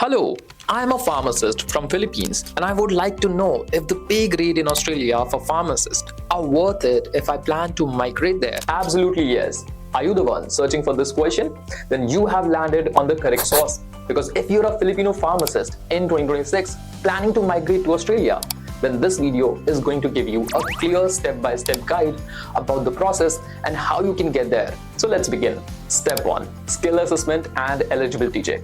Hello, I am a pharmacist from Philippines and I would like to know if the pay grade in Australia for pharmacists are worth it if I plan to migrate there. Absolutely yes. Are you the one searching for this question? Then you have landed on the correct source. Because if you're a Filipino pharmacist in 2026 planning to migrate to Australia, then this video is going to give you a clear step-by-step guide about the process and how you can get there. So let's begin. Step 1. Skill assessment and eligibility check.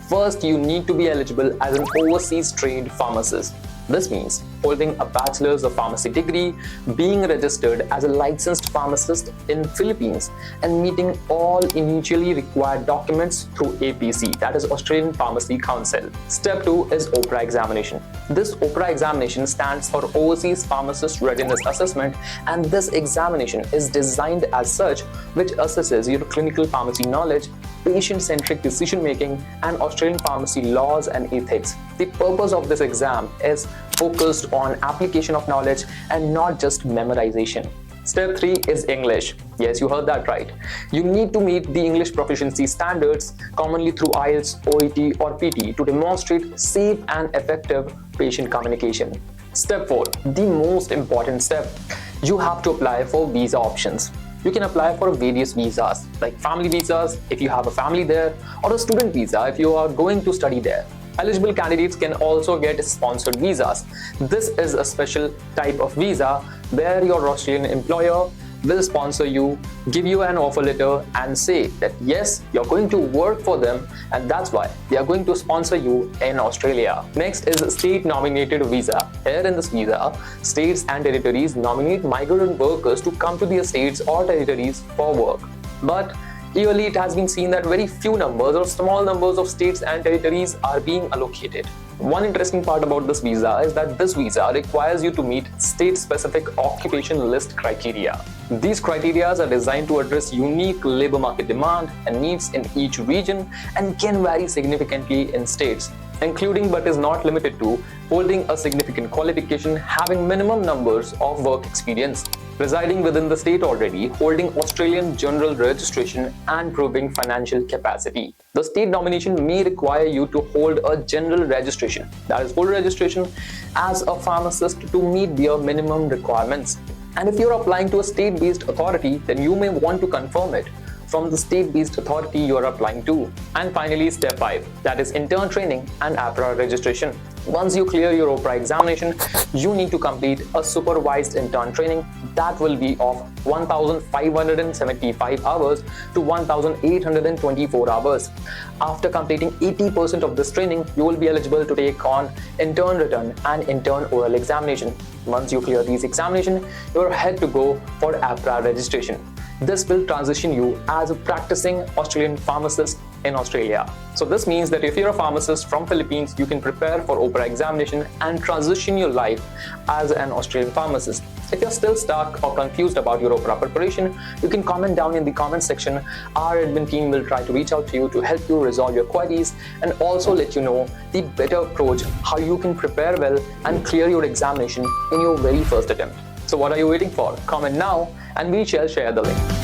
First, you need to be eligible as an overseas trained pharmacist. This means holding a bachelor's of pharmacy degree, being registered as a licensed pharmacist in Philippines, and meeting all initially required documents through APC, that is Australian Pharmacy Council. Step 2 is OPRA examination. This OPRA examination stands for Overseas Pharmacist Readiness Assessment, and this examination is designed as such, which assesses your clinical pharmacy knowledge, patient-centric decision-making, and Australian pharmacy laws and ethics. The purpose of this exam is focused on application of knowledge and not just memorization. Step 3 is English. Yes, you heard that right. You need to meet the English proficiency standards commonly through IELTS, OET or PT to demonstrate safe and effective patient communication. Step 4, the most important step. You have to apply for visa options. You can apply for various visas like family visas if you have a family there, or a student visa if you are going to study there. Eligible candidates can also get sponsored visas. This is a special type of visa where your Australian employer will sponsor you, give you an offer letter and say that yes, you're going to work for them and that's why they are going to sponsor you in Australia. Next is state nominated visa. Here in this visa, states and territories nominate migrant workers to come to their states or territories for work. But yearly it has been seen that very few numbers or small numbers of states and territories are being allocated. One interesting part about this visa is that this visa requires you to meet state-specific occupation list criteria. These criteria are designed to address unique labor market demand and needs in each region and can vary significantly in states, including but is not limited to holding a significant qualification, having minimum numbers of work experience, residing within the state already, holding Australian general registration and proving financial capacity. The state nomination may require you to hold a general registration, that is full registration, as a pharmacist to meet their minimum requirements. And if you're applying to a state-based authority, then you may want to confirm it from the state-based authority you are applying to. And finally, step 5, that is intern training and APRA registration. Once you clear your OPRA examination, you need to complete a supervised intern training that will be of 1,575 hours to 1,824 hours. After completing 80% of this training, you will be eligible to take on intern written and intern oral examination. Once you clear these examinations, you are ahead to go for APRA registration. This will transition you as a practicing Australian pharmacist in Australia. So this means that if you're a pharmacist from Philippines, you can prepare for OPRA examination and transition your life as an Australian pharmacist. If you're still stuck or confused about your OPRA preparation, you can comment down in the comment section. Our admin team will try to reach out to you to help you resolve your queries and also let you know the better approach, how you can prepare well and clear your examination in your very first attempt. So what are you waiting for? Comment now and we shall share the link.